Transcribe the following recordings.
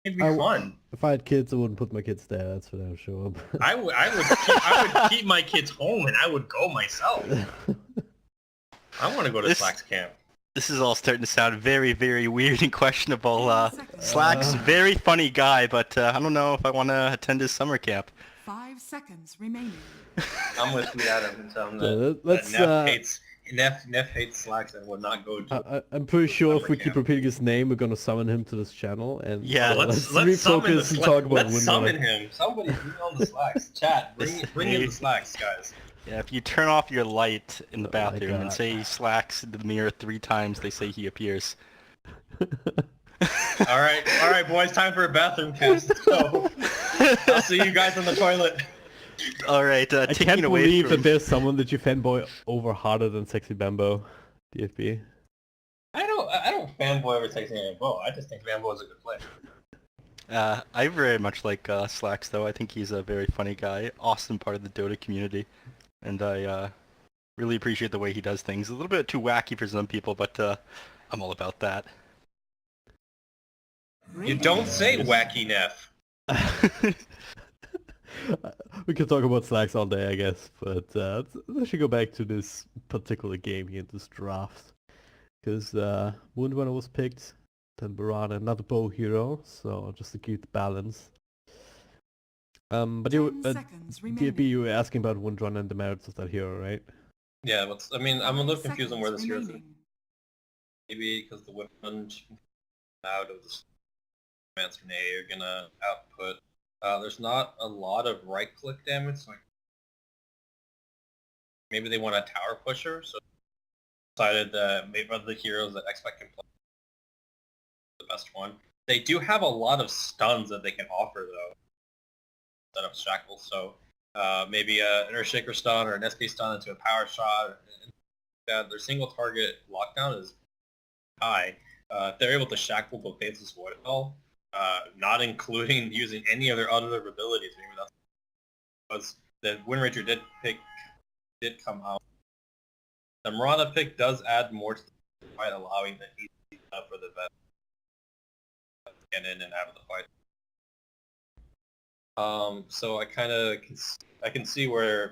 It'd be fun. If I had kids, I wouldn't put my kids there. That's for damn sure. I would keep my kids home and I would go myself. I want to go to Slack's camp. This is all starting to sound very, very weird and questionable. Slack's very funny guy, but I don't know if I want to attend his summer camp. 5 seconds remaining. I'm gonna tweet at him and tell him that Neff hates Slacks and would not go to. I'm pretty sure if we camp. keep repeating his name, we're gonna summon him to this channel, and Yeah, let's refocus and talk about Let's summon him. Somebody bring on the Slacks. Chat, bring in the Slacks, guys. Yeah, if you turn off your light in the bathroom and God. say Slacks into the mirror 3 times, they say he appears. All right, boys, time for a bathroom cast. Let's go. I'll see you guys on the toilet. All right, I taking can't away believe from... that there's someone that you fanboy over harder than Sexy Bambo, DFB. I don't fanboy over Sexy Bambo. I just think Bambo is a good player. I very much like Slacks, though. I think he's a very funny guy, awesome part of the Dota community, and I really appreciate the way he does things. A little bit too wacky for some people, but I'm all about that. You don't say wacky, Neff. We could talk about Slacks all day, I guess, but let's actually go back to this particular game here, this draft. Because Windrunner was picked, then Barana, another bow hero, so just to keep the balance. But you, DFB, you were asking about Windrunner and the merits of that hero, right? Yeah, but I mean, I'm a little confused on where this hero is. Maybe because the women out of the Mancer are gonna output. There's not a lot of right-click damage, so maybe they want a tower pusher, so decided that maybe of the heroes that Expect can play the best one. They do have a lot of stuns that they can offer, though, instead of shackles, so maybe an Earthshaker stun or an SP stun into a power shot. Their single target lockdown is high. If they're able to shackle both Faceless Void well, not including using any of their other abilities, maybe that's because the Windranger did come out. The Mirana pick does add more to the fight, allowing the easy for the vet to get in and out of the fight. So I kind of can see where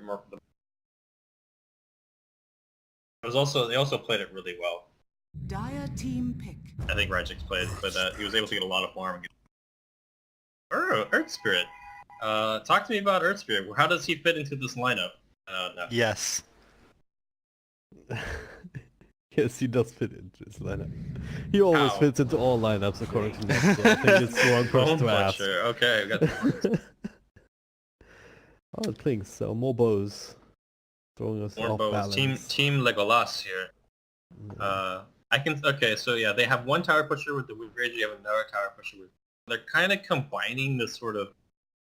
they also played it really well. Dire team pick. I think Rajix played, but he was able to get a lot of farm. Earth Spirit. Talk to me about Earth Spirit. How does he fit into this lineup? No. Yes. Yes, he does fit into this lineup. He always fits into all lineups according to Nick, so I think it's the wrong person to ask. Sure. Okay, we got the Oh, it clinks, so more bows. Throwing us more off bows. balance. Team Legolas here. Okay, so yeah, they have one tower pusher with the Windranger, you have another tower pusher with... They're kind of combining this sort of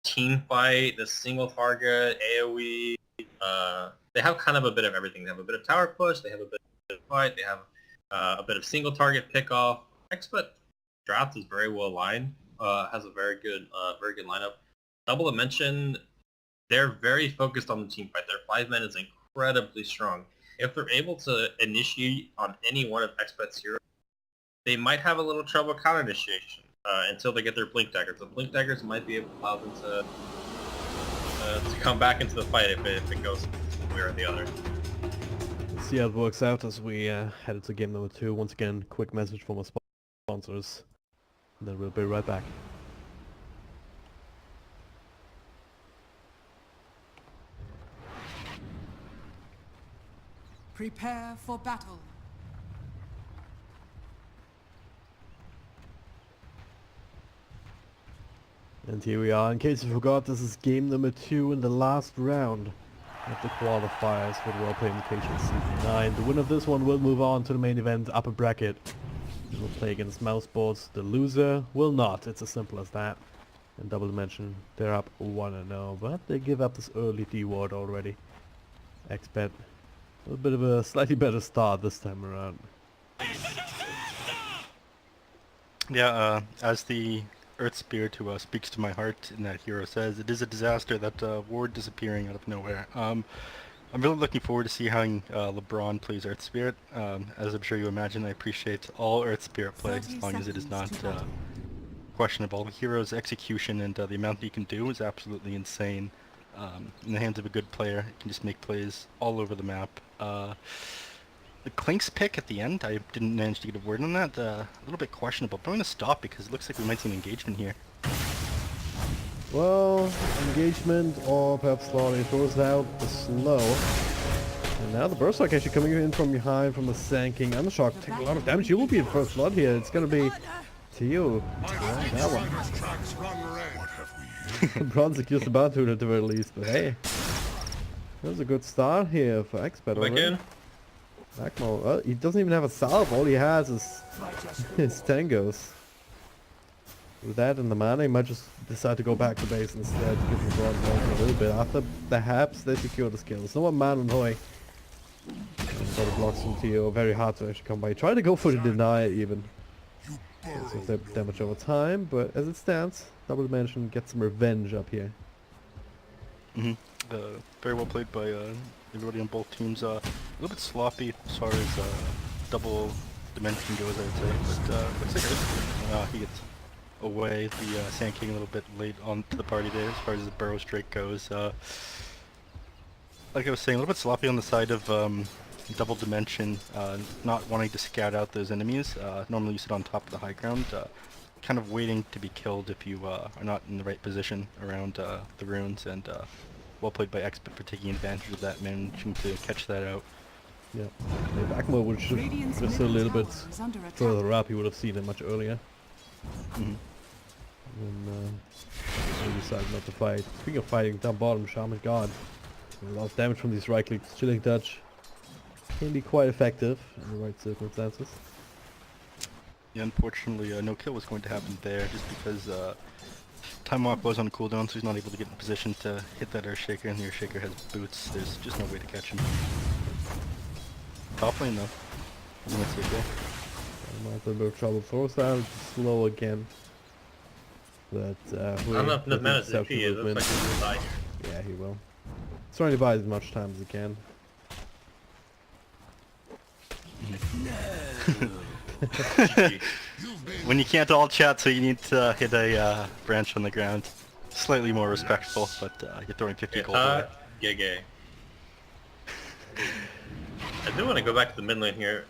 team fight, the single target, AoE. They have kind of a bit of everything. They have a bit of tower push, they have a bit of fight, they have a bit of single target pickoff. Expert draft is very well aligned, has a very good lineup. Double Dimension, they're very focused on the team fight. Their 5-man is incredibly strong. If they're able to initiate on any one of Expet's heroes, they might have a little trouble counter initiation until they get their Blink Daggers. The Blink Daggers might be able to allow them to come back into the fight if it goes one way or the other. Let's see how it works out as we head to game number 2. Once again, quick message from our sponsors, and then we'll be right back. Prepare for battle. And here we are. In case you forgot, this is game number 2 in the last round of the qualifiers for the WellPlay Invitational Season 9. The winner of this one will move on to the main event upper bracket. We'll play against Mouseboards. The loser will not. It's as simple as that. And Double Dimension, they're up 1-0, but they give up this early D-ward already. Expect a bit of a slightly better start this time around. Yeah, as the Earth Spirit who speaks to my heart in that hero says, it is a disaster that ward disappearing out of nowhere. I'm really looking forward to see how LeBron plays Earth Spirit. As I'm sure you imagine, I appreciate all Earth Spirit play as long as it is not questionable. The hero's execution and the amount that he can do is absolutely insane. In the hands of a good player, he can just make plays all over the map. The Clink's pick at the end, I didn't manage to get a word on that. A little bit questionable, but I'm going to stop because it looks like we might see an engagement here. Well, engagement or perhaps Slaughter throws out the slow. And now the Berserk actually coming in from behind from the Sand-King Undershock. Take a lot of damage. You will be in first blood here. It's going to be Tio. Yeah, that one. Bronze secures the Bounty at the very least, but hey. That was a good start here for Expert already. Akmo, he doesn't even have a salve. All he has is his tangos. With that and the mana, he might just decide to go back to base instead, give the bronze a little bit. After the Haps, they secure the skills. No one man on Hoi. Got the blocks from Tio, very hard to actually come by. Try to go for the deny even. So damage over time, but as it stands, Double Dimension gets some revenge up here. Very well played by everybody on both teams. A little bit sloppy as far as Double Dimension goes, I would say, but looks like he gets away. The Sand King a little bit late on to the party there as far as the Burrow Strike goes. Like I was saying, a little bit sloppy on the side of Double Dimension, not wanting to scout out those enemies. Normally you sit on top of the high ground, kind of waiting to be killed if you are not in the right position around the runes, and well played by Expert for taking advantage of that, managing to catch that out. Yeah, if Akmo would shoot just a little bit further up, he would have seen it much earlier. And he decided not to fight. Speaking of fighting, down bottom, Shaman God. A lot of damage from these right clicks. Chilling Touch can be quite effective in the right circumstances. Yeah, unfortunately, no kill was going to happen there just because Time Walk was on cooldown, so he's not able to get in position to hit that Earthshaker, and the Earthshaker has boots. There's just no way to catch him. Top lane though. That's okay. Might have a bit of trouble. Throws out slow again. But I don't know if the mana is AP. It looks like he will die here. Yeah, he will. He's trying to buy as much time as he can. When you can't all chat, so you need to hit a branch on the ground. Slightly more respectful, but you're throwing 50 gold away. Gay. I do want to go back to the mid lane here.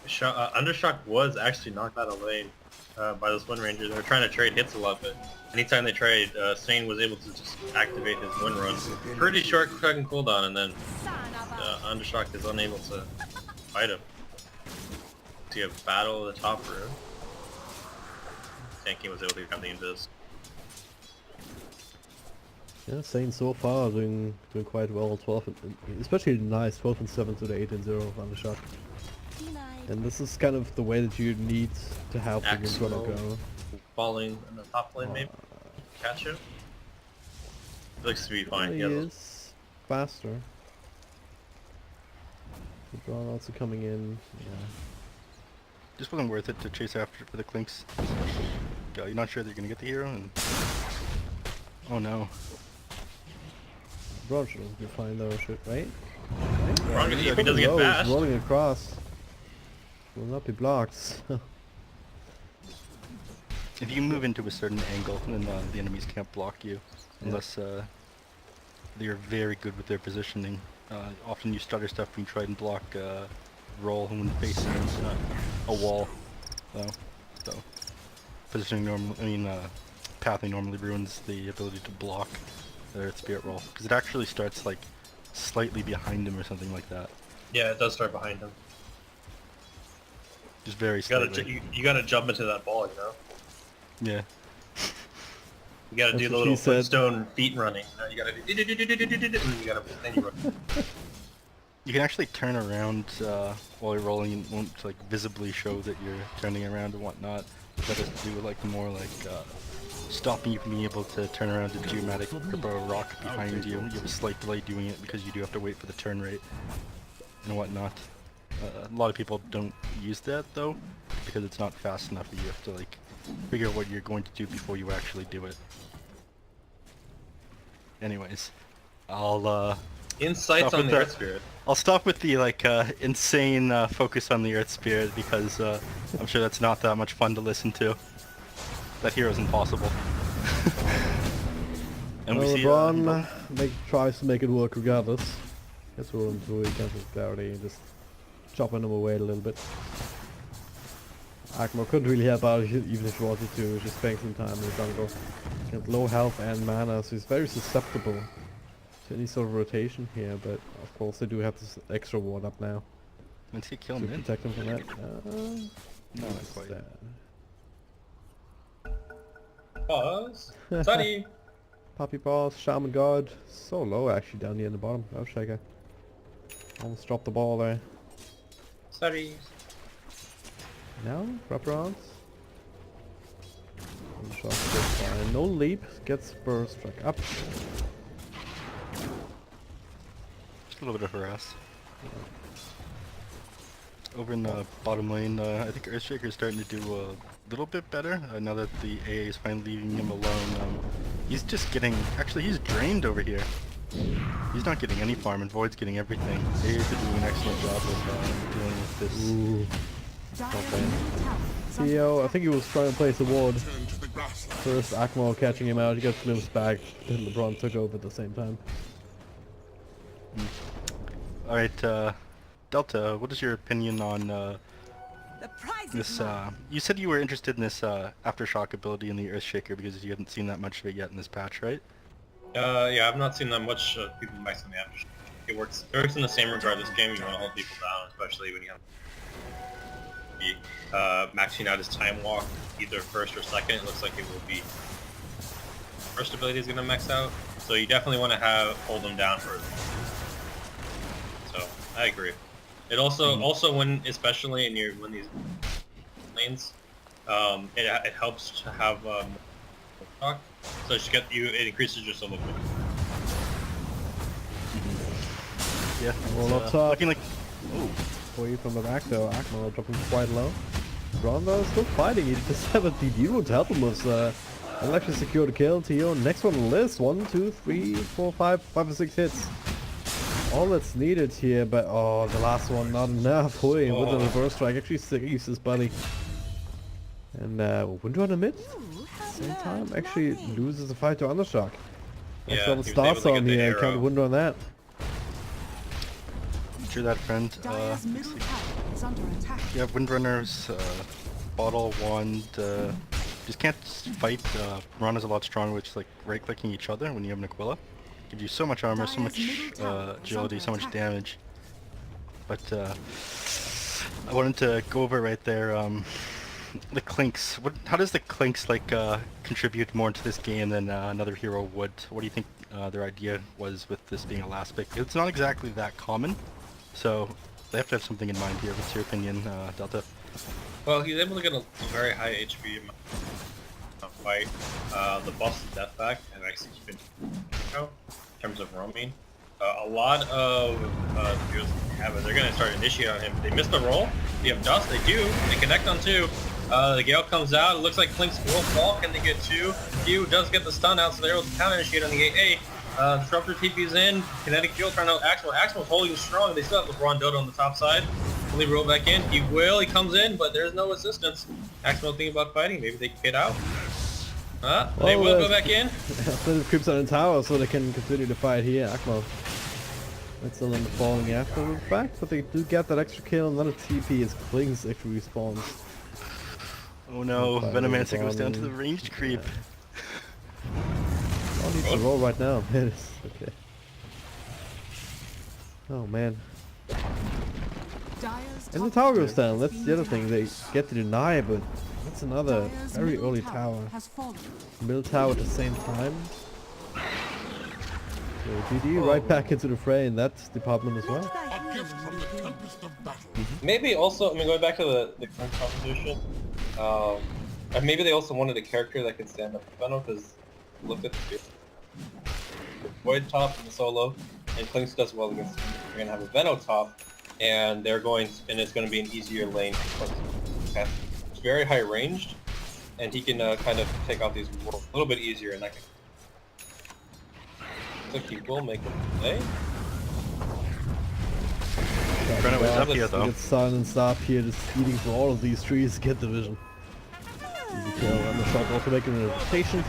Undershock was actually knocked out of lane by this Wind Ranger. They were trying to trade hits a lot, but anytime they trade, Sane was able to just activate his Wind Run. Pretty short second cooldown, and then Undershock is unable to fight him. So you have battle of the top room. Sand King was able to grab the invis. Yeah, Sane so far doing quite well. 12, especially nice 12 and 7 to the 8 and 0 of Undershock. And this is kind of the way that you need to help the game go. Falling in the top lane, maybe catch him. Looks to be fine. He is faster. The draw also coming in. Yeah. Just wasn't worth it to chase after it for the Clinks. You're not sure that you're gonna get the hero, and oh no. Braun should be fine though, right? Braun, if he doesn't get fast. He's rolling across. Will not be blocked. If you move into a certain angle, then the enemies can't block you, unless they're very good with their positioning. Often you stutter stuff when you try and block roll when facing a wall, so positioning pathing normally ruins the ability to block their Spirit Roll, because it actually starts like slightly behind him or something like that. Yeah, it does start behind him. Just very slightly. You gotta jump into that ball, you know? Yeah. You gotta do the little footstone feet running. You gotta do then you run. You can actually turn around while you're rolling, and won't like visibly show that you're turning around and whatnot. That has to do with like more like stopping you from being able to turn around to geomatic or a rock behind you. You have a slight delay doing it because you do have to wait for the turn rate and whatnot. A lot of people don't use that though, because it's not fast enough that you have to like figure out what you're going to do before you actually do it. Anyways, I'll insights on the Earth Spirit. I'll stop with the like insane focus on the Earth Spirit, because I'm sure that's not that much fun to listen to. that hero's impossible. And we Well, see LeBron tries to make it work regardless. Gets rolling through, he comes with clarity and just chopping him away a little bit. Akmo couldn't really help out even if he wanted to, just spending some time in the jungle. He's got low health and mana, so he's very susceptible to any sort of rotation here, but of course they do have this extra ward up now Did he kill to him? protect him from that. No, not quite. Pause. Sunny. Puppy Boss, Shaman God, so low actually down here in the bottom. Shaker. Almost dropped the ball there. Sorry. Now, wraparounds. No leap, gets burst strike up. Just a little bit of harass. Over in the bottom lane, I think Earthshaker's starting to do a little bit better now that the AA is finally leaving him alone. He's just getting... Actually, he's drained over here. He's not getting any farm, and Void's getting everything. AA's been doing an excellent job of dealing with this. Ooh. Dire's middle tower is under Theo, I attack. think he was trying to place a ward. First, Akmo catching him out, he got glimpsed back, then LeBron took over at the same time. Alright, Delta, what is your opinion on The prize this, is mine. you said you were interested in this Aftershock ability in the Earthshaker because you hadn't seen that much of it yet in this patch, right? Yeah, I've not seen that much people maxing the aftershock. It works in the same regard this game. You want to hold people down, especially when you have maxing out his time walk either first or second. It looks like it will be first ability is going to max out, so you definitely want to hold them down for. So I agree. It also when especially in when these lanes, it helps to have talk. So it increases your solo quick. Yeah. Roll up it's, top. looking like... Oh, Away from the back though, Akmo dropping quite low. LeBron though still fighting, he just have a DD room to help him with I'll actually secure the kill. Theo, next one on the list. 1, 2, 3, 4, 5 or 6 hits. All that's needed here, but oh, the last one not enough. Hui, with the reverse strike actually saves his buddy. And Winter on the mid, same time, actually loses the fight to Undershock. Yeah, Double he was starts able to on get the here, arrow. can't Winter on that. true that, friend. Dire's middle tower is under attack. You have Windrunners, Bottle, Wand, just can't fight. Mirana's a lot stronger, which is like right-clicking each other when you have an Aquila. Gives you so much armor, so much agility, so much damage. But I wanted to go over right there, the Clinks. How does the Clinks like contribute more to this game than another hero would? What do you think their idea was with this being a last pick? It's not exactly that common, so they have to have something in mind here. What's your opinion, Delta? Well, he's able to get a very high HP fight. The boss is death back and actually keep in terms of roaming. A lot of heroes have it. They're going to start initiating on him. They missed the roll. They have dust. They do. They connect on 2. The Gale comes out. It looks like Clink's will fall. Can they get 2? Q does get the stun out, so they're able to counter initiate on the AA. Disruptor TP's in. Kinetic Fuel trying to Axel. Axel's holding strong. They still have LeBron Dota on the top side. Will he roll back in? He will. He comes in, but there's no assistance. Axel thinking about fighting. Maybe they can get out. They will go back in. Then it creeps on the tower so they can continue to fight here. Akmo. That's still in the falling after the fact, but they do get that extra kill. Another TP as Klings actually respawns. Oh no, Fire Venomancer goes down to the Bottom. ranged creep. All needs to roll right now. It is okay. Oh man. Dire's And the top tower goes tower down. has That's been the other thing. They detached. get to deny, but that's another Dire's very middle early tower. has fallen. Middle tower at the same time. So GD right back into the fray in that department as well. Let the healing begin. Maybe also, going back to the current composition, and maybe they also wanted a character that could stand up to Venom, because look at the Void top in the solo, and Clinks does well against him. You're going to have a Venom top, and it's going to be an easier lane for Clinks. It's very high ranged, and he can kind of take out these a little bit easier, and that can... Looks like he will make a play. Brennan was up here You though. get silence up here, just eating through all of these trees to get the vision. Easy kill, and the shot also making a rotation.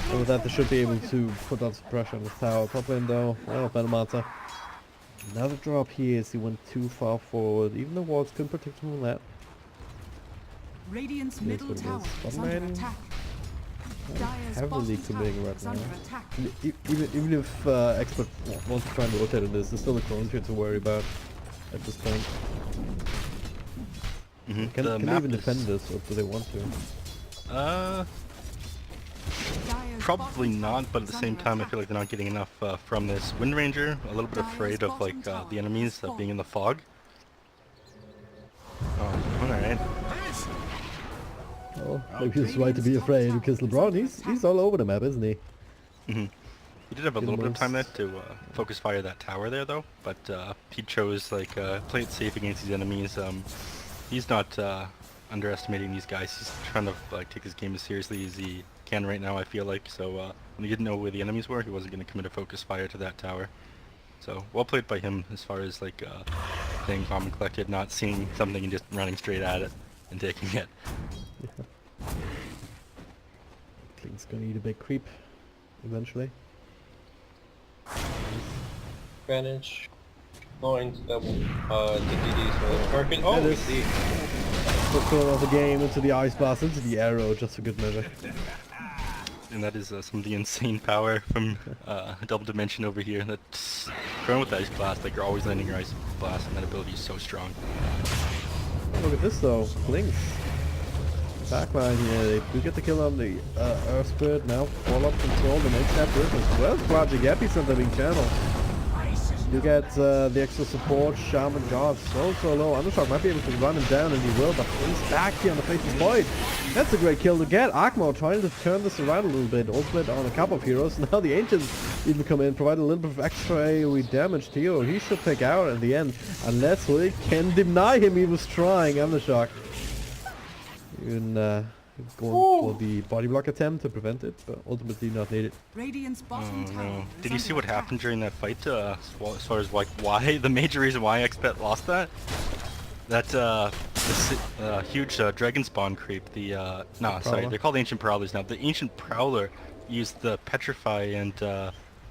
So with that, they should be able to put down some pressure on this tower. Top lane though, well, Benamata. Another drop here as he went too far forward. Even the wards couldn't protect him from that. Radiant's Here's middle what it tower is. is under Bottom lane, attack. Dire's heavily bottom committing tower right is now. under attack. Even if Expert wants to try and rotate on this, there's still a Chronos here to worry about at this point. Mm-hmm. Can they even defend this, or do they want to? Dire's Probably bottom not, tower but at is the same under time, I attack. feel like they're not getting enough from this Wind Ranger. A little bit afraid of like the enemies being in the fog. Oh, alright. Well, maybe it's right to be afraid because LeBron, he's all over the map, isn't he? Mm-hmm. He did have a little bit of time there to focus fire that tower there though, but he chose like play it safe against these enemies. He's not underestimating these guys. He's trying to like take his game as seriously as he can right now, I feel like. So when he didn't know where the enemies were, he wasn't going to commit a focus fire to that tower. So well played by him as far as like staying calm and collected, not seeing something and just running straight at it and taking it. Yeah. Kling's gonna eat a big creep eventually. Advantage. Going to double to DDs for the target. Oh, It we is. see. Let's throw another game into the ice blast, into the arrow, just for good measure. And that is some of the insane power from Double Dimension over here. That's going with the Ice Blast, like you're always landing your Ice Blast, and that ability is so strong. Oh, look at this though, Kling's backline here, they do get the kill on the Earth Spirit now, follow-up control, the next step with as well as Project Epicenter being channeled. You get the extra support, Shaman God, so low. Undershock might be able to run him down, and he will, but he's back here on the Faceless Void. That's a great kill to get. Akmo trying to turn this around a little bit, ultimate on a couple of heroes. Now the Ancients even come in, provide a little bit of extra AoE damage to Hero. He should take out at the end, unless we can deny him he was trying. Undershock. Even going for the body block attempt to prevent it, but ultimately not needed. Radiant's Oh bottom tower no. is Did you see under what attack. happened during that fight, as far as like why, the major reason why Expet lost that? That this huge dragon spawn creep, sorry, Prowler? they're called Ancient Prowlers now. The Ancient Prowler used the Petrify and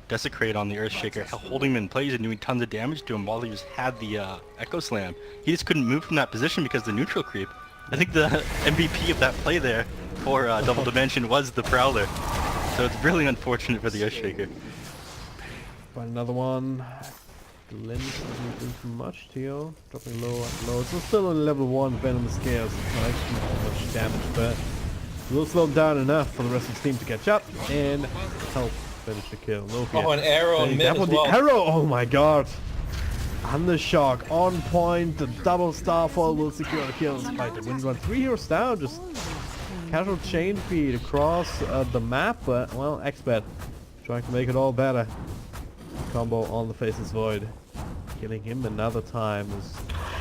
Desecrate on the Earthshaker, holding him in place and doing tons of damage to him while he just had the Echo Slam. He just couldn't move from that position because the neutral creep. I think the MVP of that play there for Double Dimension was the Prowler. So it's really unfortunate for the Earthshaker. Find another one. Glint doesn't do too much, Tio. Dropping low and low. So still on level 1 Venom Scales. Not actually much damage, but we'll slow him down enough for the rest of the team to catch up and help finish the kill. No fear. Oh, an arrow Hey, mid that as one, well. the arrow! Oh my god! Undershock on point. The double starfall will secure the kill despite the wind run. 3 heroes down. Just casual chain feed across the map, but well, Expert trying to make it all better. Combo on the Faceless Void, killing him another time, is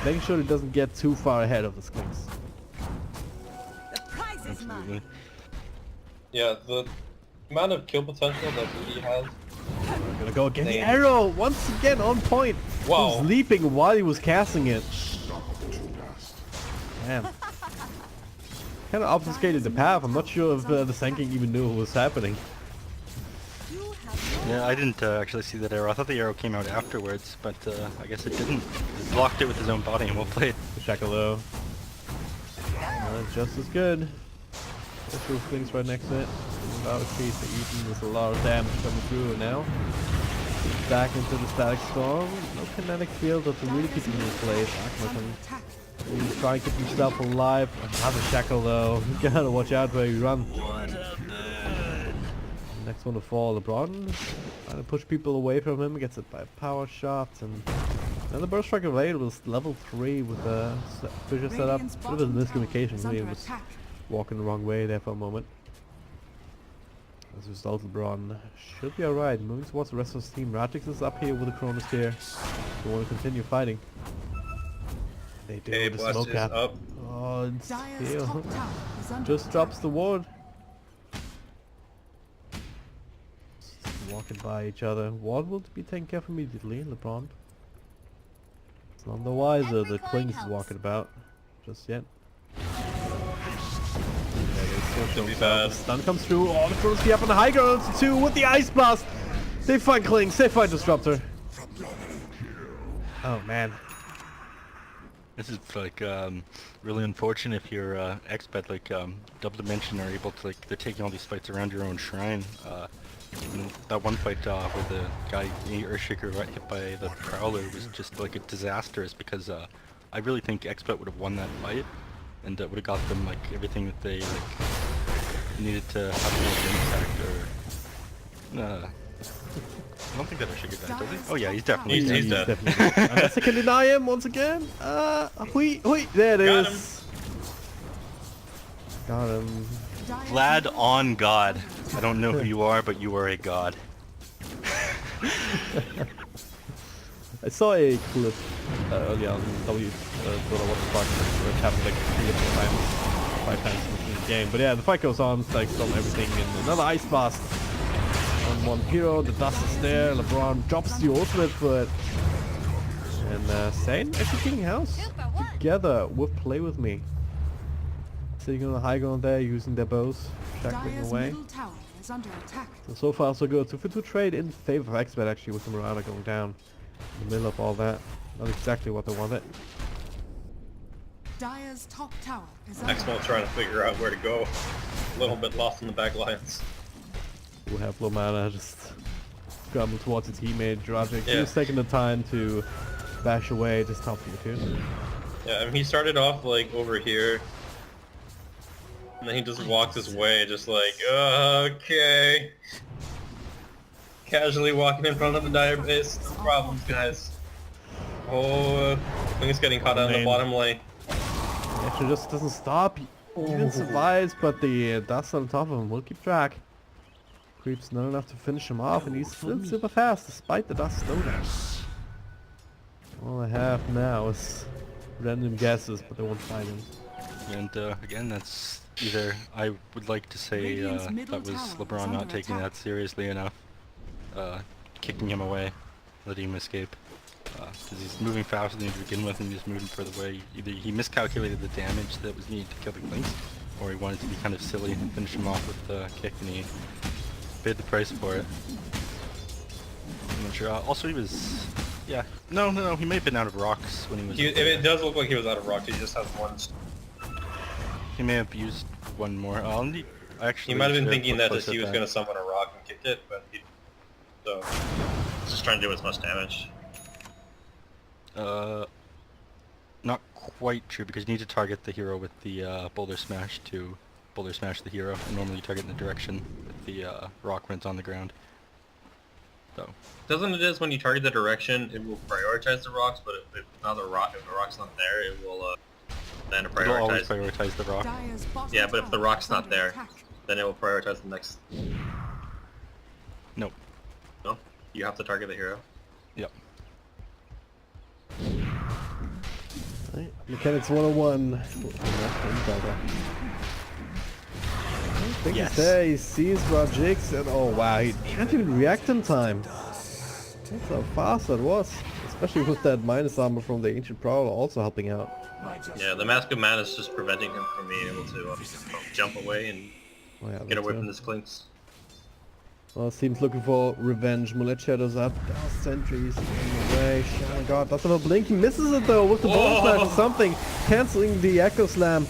making sure he doesn't get too far ahead of the Skinks. The prize is Absolutely. mine. Yeah, the amount of kill potential that he has. We're gonna go again. The Damn. arrow once again on point. Wow. He was leaping while he was casting it. Damn. Kind of obfuscated the path. I'm not sure if the Senking even knew what was happening. You have Yeah, I didn't actually see that arrow. I thought the arrow came out afterwards, but I guess it didn't. It blocked it with his own body and well played. The Shackalo. Just as good. Special things right next to it. Without a piece of Eaton, there's a lot of damage coming through it now. Back into the static storm. No kinetic field, but really keeping him in place. Akma under can attack. really try and keep himself alive. Another shackle though. You gotta watch out where you run. Next one to fall, LeBron. Trying to push people away from him. Gets it by a power shot. And the Burst Striker Blade was level 3 with a Fissure setup. Radiant's Bit of a bottom tower miscommunication. is Really under was attack. walking the wrong way there for a moment. As a result, LeBron should be alright. Moving towards the rest of his team. Radix is up here with the Cronus here. They want to continue fighting. They do Okay, with the Blast smoke is cap. up. Oh, and Dire's still. top tower is under Just attack. drops the ward. Just walking by each other. Ward will be taken care of immediately, LeBron. It's none the wiser that Kling's is walking about just yet. There Could be bad. Stun comes through. Oh, the first up on the high ground. 2 with the Ice Blast. They find Klings. They find Disruptor. Oh, man. This is like really unfortunate if your expert like Double Dimension are able to, like, they're taking all these fights around your own shrine. And that one fight where the guy Earthshaker got hit by the Prowler was just like a disastrous because I really think Expert would have won that fight and would have got them like everything that they like needed to have an impact. Or I don't think that Earthshaker died, does he? Oh yeah, he's definitely dead. He's dead. Definitely. Unless I can deny him once again. Hui, there it Got is. Got him. Vlad on God. I don't know who you are, but you are a god. I saw a clip earlier on Dota what the fuck, where it happened like 3 or 4 times, 5 times in the game. But yeah, the fight goes on, it's like stop everything, and another Ice Blast on one hero. The dust is there. LeBron drops the ultimate for it, and Sane actually kicking house together with Play With Me. Sitting on the high ground there, using their bows, shackling Dire's away. middle tower is under attack. So far so good. 2-for-2 trade in favor of Expert actually, with the Marauder going down in the middle of all that. Not exactly what they wanted. Dire's top tower is under Exmo trying to figure out where to go. A little bit lost in the back lines. We have low mana, just scramble towards his teammate. Dragic, Yeah. he's taking the time to bash away this top tier 2. Yeah, I mean, he started off like over here. And then he just walks his way, just like, okay. Casually walking in front of the dire base. No problems, guys. Oh, I think he's getting caught out in the bottom lane. He actually just doesn't stop. He even survives, but the dust on top of him will keep track. Creep's not enough to finish him off, and he's still super fast despite the dust slowdown. All I have now is random guesses, but they won't find him. And again, that's either I would like to say Radiant's middle that was tower is LeBron under not taking attack. that seriously enough, kicking him away, letting him escape, because he's moving faster than he to begin with, and he's moving further away. Either he miscalculated the damage that was needed to kill the Clinks, or he wanted to be kind of silly and finish him off with the kick, and he paid the price for it. I'm not sure. Also, he was, yeah, no, he may have been out of rocks when he was. It does look like he was out of rock. He just has one. He may have used one more. I actually. He might have been should thinking looked that closer he was at going to summon a rock and kick it, but so he's just trying to do as much damage. Not quite true, because you need to target the hero with the boulder smash to boulder smash the hero. And normally you target in the direction with the rock when it's on the ground. So. Doesn't it is when you target the direction, it will prioritize the rocks, but if the rock's not there, it will then It'll always prioritize. prioritize the rock. Dire's bottom Yeah, but if the tower rock's is not under there, attack. then it will prioritize the next. Nope. No, you have to target the hero. Yep. Right. Mechanics 101. I think Yes. he's there, he sees Rajix, and oh wow, he can't even react in time. That's how fast that was. Especially with that minus armor from the Ancient Prowler also helping out. Yeah, the Mask of Man is just preventing him from being able to jump away and Oh, yeah, get that away too. from his clinks. Well, team's looking for revenge. Mullet shadows up. Sentries in the way. Oh my god, that's a blink. He misses it though with the bone smash or something. Cancelling the Echo Slam.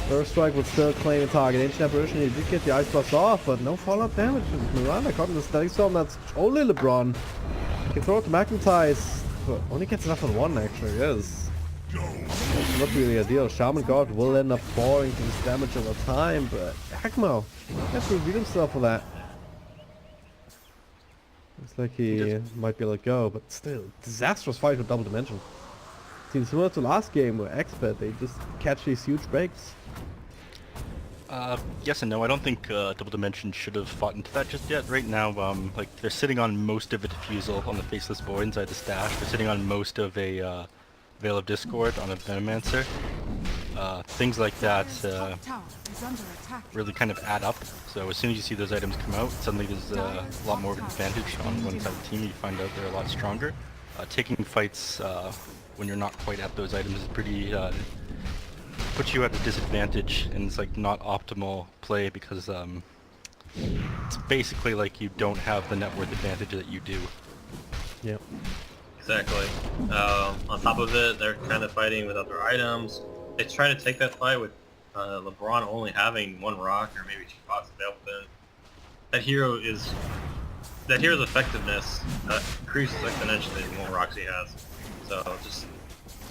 First strike would still claim a target. Ancient Apparition, he did get the Ice Blast off, but no follow-up damage. Miranda caught in the Static Storm. That's only LeBron. He can throw it to McIntyre, but only gets enough on one actually, yes. It's not really ideal. Shaman God will end up falling to his damage over time, but Akmo has to reveal himself for that. Looks like he might be able to go, but still, disastrous fight with Double Dimension. Seems similar to last game where Expert, they just catch these huge breaks. Yes and no. I don't think Double Dimension should have fought into that just yet. Right now, like they're sitting on most of a Diffusal on the Faceless Void inside the stash. They're sitting on most of a Veil of Discord on a Venomancer. Things like that Dire's top tower is under attack. really kind of add up. So as soon as you see those items come out, suddenly there's a lot more of an advantage on one side of the team. You find out they're a lot stronger. Taking fights when you're not quite at those items is pretty puts you at a disadvantage, and it's like not optimal play because it's basically like you don't have the net worth advantage that you do. Yep. Exactly. On top of it, they're kind of fighting without their items. They try to take that fight with LeBron only having one rock or maybe 2 pots available. That hero's effectiveness increases exponentially the more rocks he has. So just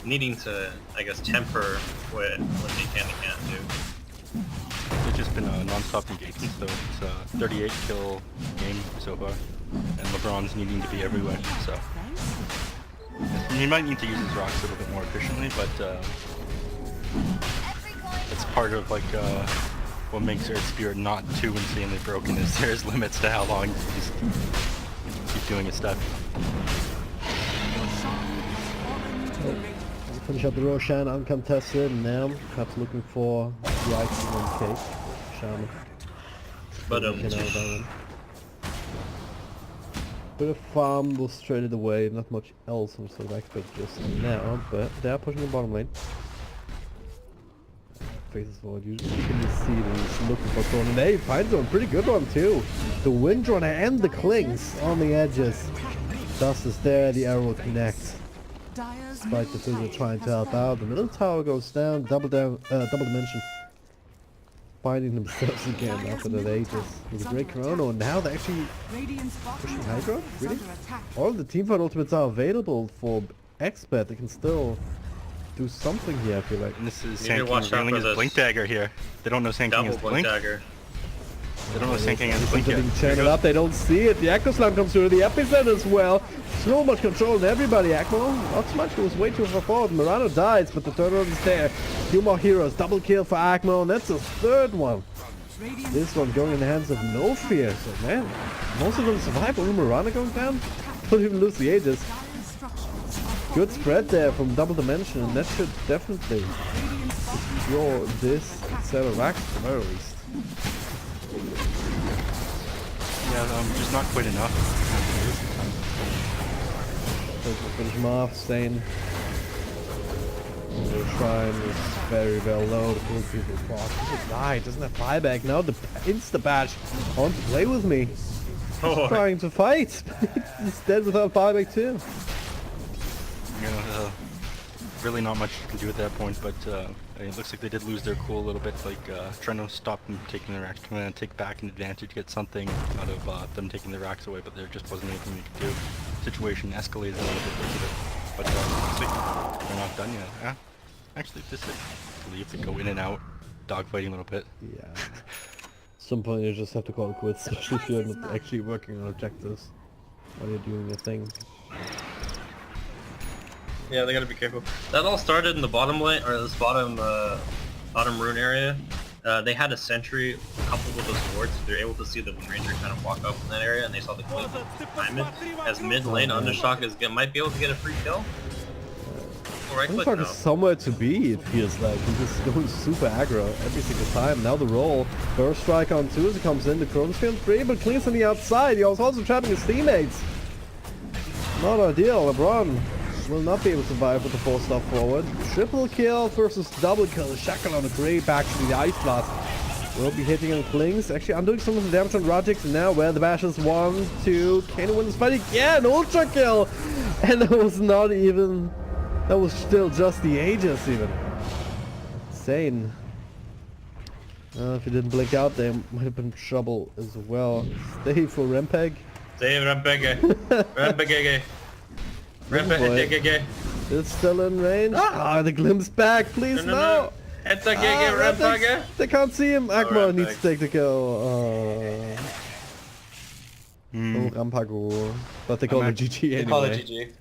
needing to, I guess, temper what they can and can't do. It's just been non-stop engagement, so it's a 38 kill game so far, and LeBron's needing to be everywhere. So he might need to use his rocks a little bit more efficiently, but it's part of like what makes Earth Spirit not too insanely broken is there's limits to how long he's keep doing his stuff. Finish up the Roshan uncontested, and now perhaps looking for the icing on the cake. Shaman. But Bit of farm was traded away, not much else from sort of expert just now, but they are pushing the bottom lane. Faces forward, you can see that he's looking for Thorn, and he finds one, pretty good one too. The Windrunner and the Clings on the edges. Dust is there, the arrow will connect. Despite the Fizzle trying to help out, the middle tower goes down, double dimension. Finding themselves again after the ages. With a great Chrono, and now they're actually pushing Hydra? Really? All of the teamfight ultimates are available for expert, they can still do something here, I feel like. And this is You need to Sand watch King out revealing for his this Blink Dagger here. They don't know Sand King double has blink Blink. dagger. They don't know Sand King has Blink They're yet. being channeled up, they don't see it. The Echo Slam comes through, the epicenter as well. So much control on everybody, Akmo. Not so much, it was way too far forward. Murano dies, but the turnaround is there. Few more heroes, double kill for Akmo, and that's a third one. This one going in the hands of No Fear, so man, most of them survive, only Murano going down. Don't even lose the Aegis. Good spread there from double dimension, and that should definitely secure this set of racks at the very least. Yeah, just not quite enough. Finish him off, Stain. The shrine is very well low. The cool people cross. He just died, doesn't have buyback. Now the insta-bash on to play with me. He's trying to fight. He's dead without buyback too. You know, really not much you can do at that point, but it looks like they did lose their cool a little bit, like trying to stop them taking their racks, trying to take back an advantage, get something out of them taking their racks away, but there just wasn't anything they could do. Situation escalated a little bit later, but looks like they're not done yet. Yeah, actually, this is, I believe they go in and out, dogfighting a little bit. Yeah. At some point you just have to call it quits, especially if you're not actually working on objectives while you're doing your thing. Yeah, they gotta be careful. That all started in the bottom lane, or this bottom rune area. They had a sentry coupled with a sword, so they're able to see the Wind Ranger kind of walk up in that area, and they saw the Queen behind it. As mid lane, Undershock might be able to get a free kill. Right click Undershock now. is somewhere to be, it feels like. He's just going super aggro every single time. Now the roll. Burst strike on 2 as he comes in. The Chronos feels free, but cleans on the outside. He was also trapping his teammates. Not ideal. LeBron will not be able to survive with the 4-star forward. Triple kill versus double kill. Shackle on a great back to the Ice Blast. Will be hitting on Klings. Actually, undoing some of the damage on Rajix now, where the bash is 1, 2. Can he win this fight again? Ultra kill! And that was not even... That was still just the Aegis even. Insane. If he didn't blink out, there might have been trouble as well. Stay for Rempeg. Save Rampage. Rampage. Rampage. It's still in range. Ah, the glimpse back, please no. It's a GG Rampage. They can't see him. Akbar Rampage. needs to take the kill. Rampago. But they call it GG anyway. They call it GG.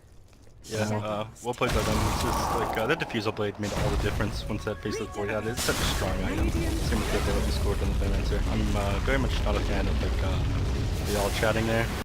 Yeah, well played by them. It's just like that diffusal blade made all the difference once that faceless board had it. It's such a strong item. Same with the ability scored on the Fenmancer. I'm very much not a fan of like they all chatting there.